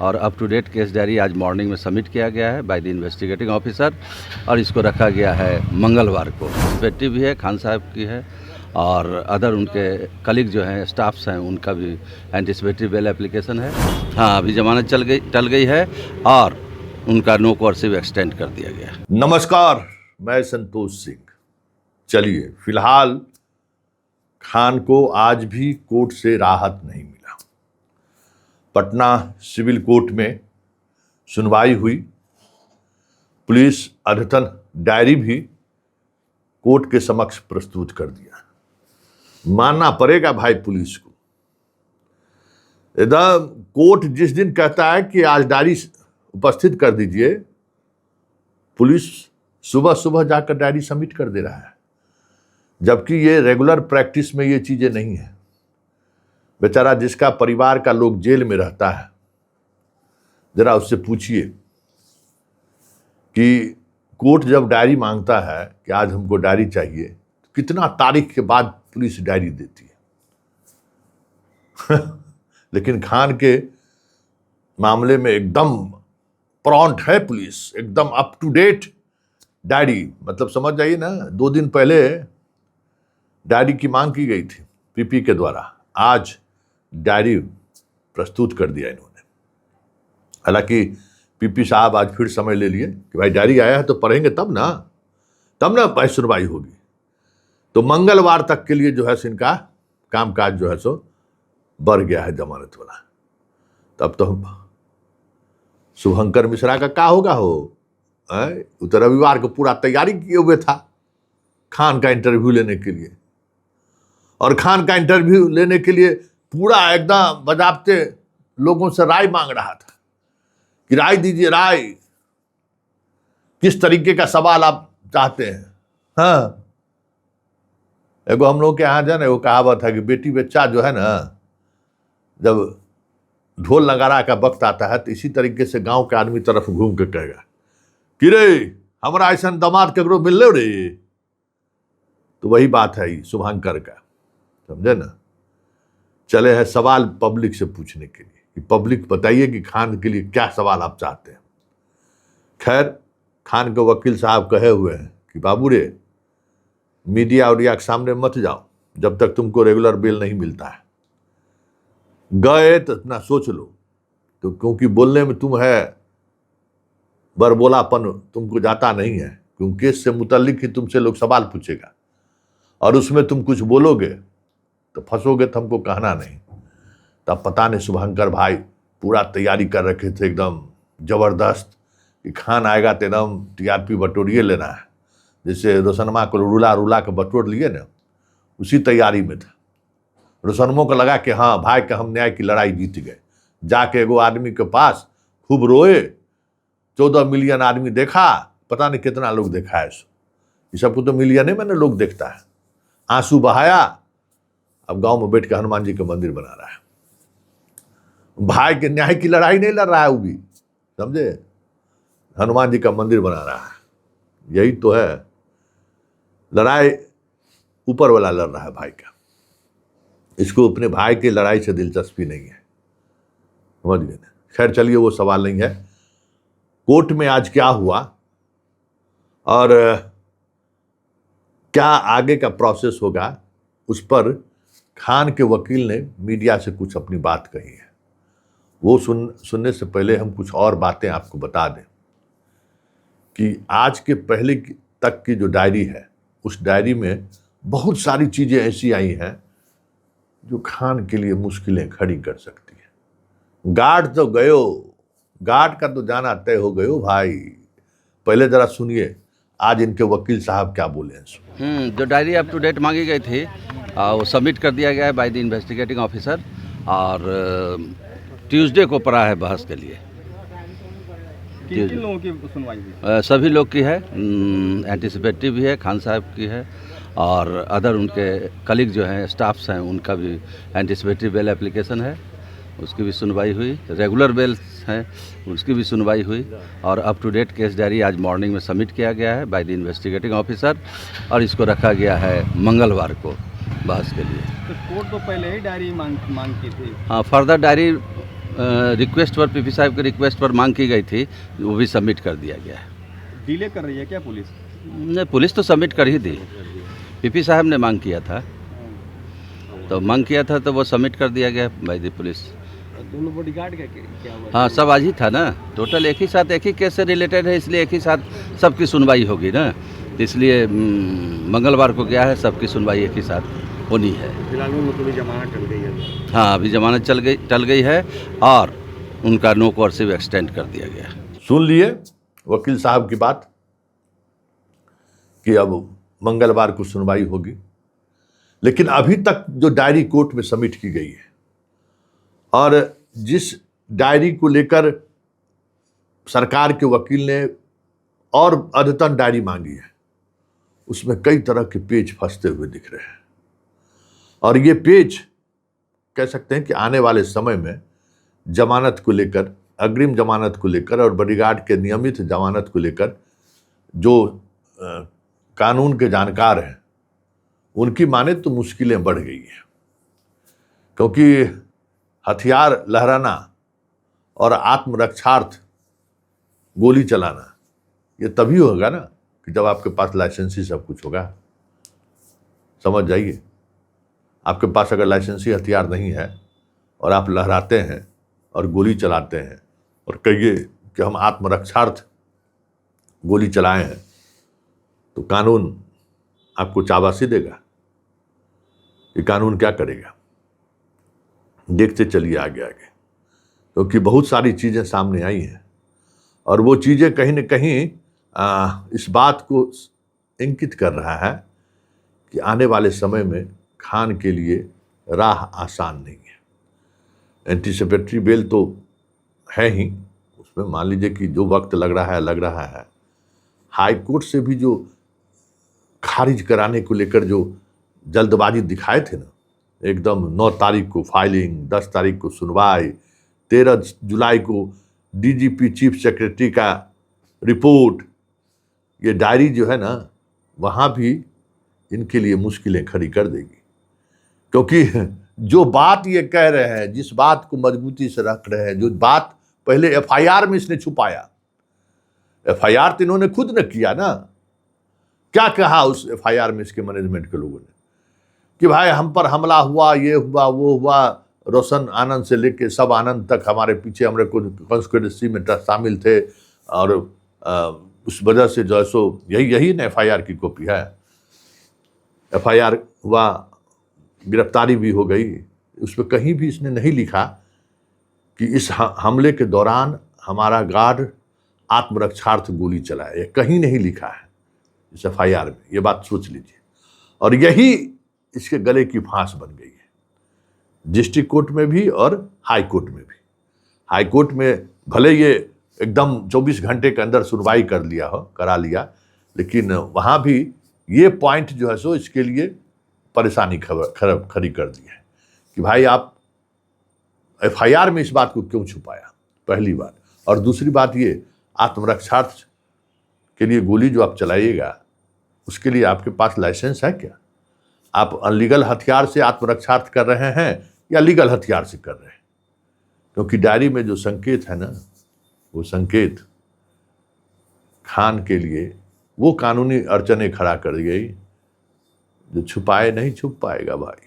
और up to date case diary आज morning में सबमिट किया गया है बाय द इन्वेस्टिगेटिंग ऑफिसर और इसको रखा गया है मंगलवार को। बेटी भी है, खान साहब की है और अदर उनके कलीग जो हैं, स्टाफ्स हैं, उनका भी एंटिसिपेटरी बेल एप्लीकेशन है। हाँ, अभी जमानत टल गई है और उनका नो कोर्सिव एक्सटेंड कर दिया गया है। नमस्कार, मैं संतोष सिंह। चलिए, फिलहाल खान को आज भी कोर्ट से राहत नहीं मिला। पटना सिविल कोर्ट में सुनवाई हुई। पुलिस अद्यतन डायरी भी कोर्ट के समक्ष प्रस्तुत कर दिया। मानना पड़ेगा भाई पुलिस को। कोर्ट जिस दिन कहता है कि आज डायरी उपस्थित कर दीजिए, पुलिस सुबह सुबह जाकर डायरी सबमिट कर दे रहा है, जबकि ये रेगुलर प्रैक्टिस में ये चीजें नहीं है। बेचारा जिसका परिवार का लोग जेल में रहता है, जरा उससे पूछिए कि कोर्ट जब डायरी मांगता है कि आज हमको डायरी चाहिए, तो कितना तारीख के बाद पुलिस डायरी देती है। लेकिन खान के मामले में एकदम प्रॉम्प्ट है पुलिस, एकदम अप टू डेट डायरी। मतलब समझ जाइए ना, 2 दिन पहले डायरी की मांग की गई थी पीपी के द्वारा, आज डायरी प्रस्तुत कर दिया इन्होंने। हालांकि पीपी साहब आज फिर समय ले लिए कि भाई डायरी आया है तो पढ़ेंगे तब ना भाई सुनवाई होगी। तो मंगलवार तक के लिए जो है सो इनका कामकाज जो है सो बढ़ गया है जमानत वाला। तब तो शुभंकर मिश्रा का क्या होगा वो तो रविवार को पूरा तैयारी किए हुए था खान का इंटरव्यू लेने के लिए, और खान का इंटरव्यू लेने के लिए पूरा एकदम बजाबते लोगों से राय मांग रहा था कि राय दीजिए, राय किस तरीके का सवाल आप चाहते हैं। हाँ, एगो हम लोग के यहाँ जो है ना वो कहावत है कि बेटी बच्चा जो है ना, जब ढोल नगारा का वक्त आता है तो इसी तरीके से गांव के आदमी तरफ घूम के कहेगा कि रे हमारा ऐसा दामाद ककरो मिल लो रे। तो वही बात है शुभंकर का, समझे ना। चले हैं सवाल पब्लिक से पूछने के लिए कि पब्लिक बताइए कि खान के लिए क्या सवाल आप चाहते हैं। खैर, खान के वकील साहब कहे हुए हैं कि बाबू रे, मीडिया उडिया के सामने मत जाओ जब तक तुमको रेगुलर बेल नहीं मिलता है। गए तो इतना सोच लो, तो क्योंकि बोलने में तुम है बरबोलापन तुमको जाता नहीं है, क्योंकि केस से मुतल्लिक ही तुमसे लोग सवाल पूछेगा और उसमें तुम कुछ बोलोगे तो फंसोगे तो हमको कहना नहीं। तब पता नहीं शुभंकर भाई पूरा तैयारी कर रखे थे एकदम जबरदस्त कि खान आएगा तो एकदम टीआरपी बटोरिए लेना है। जैसे रोशनमा को रुला के बटोर लिए ना, उसी तैयारी में था। रोशनमो को लगा कि हाँ भाई का हम न्याय की लड़ाई जीत गए। जाके एगो आदमी के पास खूब रोए, 14 मिलियन आदमी देखा, पता नहीं कितना लोग देखा है। इस सबको तो मिलियन में लोग देखता है। आंसू बहाया, अब गांव में बैठ के हनुमान जी का मंदिर बना रहा है। भाई के न्याय की लड़ाई नहीं लड़ रहा है वो भी, समझे, हनुमान जी का मंदिर बना रहा है। यही तो है, लड़ाई ऊपर वाला लड़ रहा है भाई का। इसको अपने भाई की लड़ाई से दिलचस्पी नहीं है, समझ गए ना। खैर चलिए, वो सवाल नहीं है। कोर्ट में आज क्या हुआ और क्या आगे का प्रोसेस होगा, उस पर खान के वकील ने मीडिया से कुछ अपनी बात कही है। वो सुनने से पहले हम कुछ और बातें आपको बता दें कि आज के पहले तक की जो डायरी है, उस डायरी में बहुत सारी चीजें ऐसी आई हैं जो खान के लिए मुश्किलें खड़ी कर सकती है। गार्ड तो गयो, गार्ड का तो जाना तय हो गयो भाई। पहले जरा सुनिए आज इनके वकील साहब क्या बोले हैं। जो डायरी अप टू डेट मांगी गई थी वो सबमिट कर दिया गया है बाय द इन्वेस्टिगेटिंग ऑफिसर और ट्यूसडे को पड़ा है बहस के लिए। किन लोगों की सुनवाई हुई? सभी लोग की है, एंटिसिपेटरी भी है, खान साहब की है और अदर उनके कलीग जो हैं, स्टाफ्स हैं, उनका भी एंटिसिपेटरी बेल एप्लीकेशन है, उसकी भी सुनवाई हुई। रेगुलर बेल्स हैं, उसकी भी सुनवाई हुई और up to date case diary आज मॉर्निंग में सबमिट किया गया है बाय द इन्वेस्टिगेटिंग ऑफिसर और इसको रखा गया है मंगलवार को बहस के लिए। तो कोर्ट तो पहले ही डायरी मांग की थी। हाँ, फर्दर डायरी रिक्वेस्ट पर पीपी साहब की रिक्वेस्ट पर मांग की गई थी, वो भी सबमिट कर दिया गया है। डिले कर रही है क्या पुलिस? नहीं, पुलिस तो सबमिट कर ही दी। पीपी साहब ने मांग किया था, तो वो सबमिट कर दिया गया बाय द पुलिस। दोनों बॉडीगार्ड का क्या हुआ? हाँ, सब आज ही था ना, टोटल एक ही साथ, एक ही केस से रिलेटेड है, इसलिए एक ही साथ सबकी सुनवाई होगी ना, तो इसलिए मंगलवार को क्या है, सबकी सुनवाई एक ही साथ होनी है। फिलहाल मतलब जमानत टल गई है। हाँ, अभी जमानत टल गई है और उनका नो कोर्सिव एक्सटेंड कर दिया गया। सुन लिए वकील साहब की बात कि अब मंगलवार को सुनवाई होगी, लेकिन अभी तक जो डायरी कोर्ट में सबमिट की गई है और जिस डायरी को लेकर सरकार के वकील ने और अद्यतन डायरी मांगी है, उसमें कई तरह के पेज फंसते हुए दिख रहे हैं। और ये पेज कह सकते हैं कि आने वाले समय में जमानत को लेकर, अग्रिम जमानत को लेकर और बॉडीगार्ड के नियमित जमानत को लेकर जो कानून के जानकार हैं उनकी माने तो मुश्किलें बढ़ गई हैं, क्योंकि हथियार लहराना और आत्मरक्षार्थ गोली चलाना ये तभी होगा ना कि जब आपके पास लाइसेंसी सब कुछ होगा। समझ जाइए, आपके पास अगर लाइसेंसी हथियार नहीं है और आप लहराते हैं और गोली चलाते हैं और कहिए कि हम आत्मरक्षार्थ गोली चलाए हैं, तो कानून आपको चाबासी देगा। ये कानून क्या करेगा, देखते चलिए आगे आगे, क्योंकि बहुत सारी चीज़ें सामने आई हैं और वो चीज़ें कहीं न कहीं इस बात को इंगित कर रहा है कि आने वाले समय में खान के लिए राह आसान नहीं है। एंटीसिपेटरी बेल तो है ही, उसमें मान लीजिए कि जो वक्त लग रहा है। हाई कोर्ट से भी जो खारिज कराने को लेकर जो जल्दबाजी दिखाए थे ना, एकदम 9 तारीख को फाइलिंग, 10 तारीख को सुनवाई, 13 जुलाई को डीजीपी चीफ सेक्रेटरी का रिपोर्ट, ये डायरी जो है ना वहाँ भी इनके लिए मुश्किलें खड़ी कर देगी। क्योंकि जो बात ये कह रहे हैं, जिस बात को मजबूती से रख रहे हैं, जो बात पहले एफआईआर में इसने छुपाया, एफआईआर तो इन्होंने खुद न किया ना। क्या कहा उस एफआईआर में इसके मैनेजमेंट के लोगों ने कि भाई हम पर हमला हुआ, ये हुआ, वो हुआ, रोशन आनंद से लेके सब आनंद तक हमारे पीछे, हमारे कॉन्स्पिरेसी में शामिल थे और उस वजह से जो है सो यही ना एफआईआर की कॉपी है। एफआईआर हुआ, गिरफ्तारी भी हो गई, उस पर कहीं भी इसने नहीं लिखा कि इस हमले के दौरान हमारा गार्ड आत्मरक्षार्थ गोली चलाया, ये कहीं नहीं लिखा है इस एफआईआर में। ये बात सोच लीजिए, और यही इसके गले की फांस बन गई है डिस्ट्रिक्ट कोर्ट में भी और हाई कोर्ट में भी। हाई कोर्ट में भले ये एकदम 24 घंटे के अंदर सुनवाई करा लिया, लेकिन वहाँ भी ये पॉइंट जो है सो इसके लिए परेशानी खड़ी कर दी है कि भाई आप एफआईआर में इस बात को क्यों छुपाया, पहली बात। और दूसरी बात ये, आत्मरक्षार्थ के लिए गोली जो आप चलाइएगा उसके लिए आपके पास लाइसेंस है क्या? आप अनलीगल हथियार से आत्मरक्षार्थ कर रहे हैं या लीगल हथियार से कर रहे हैं? क्योंकि डायरी में जो संकेत है ना, वो संकेत खान के लिए वो कानूनी अड़चने खड़ा कर गई जो छुपाए नहीं छुप पाएगा भाई।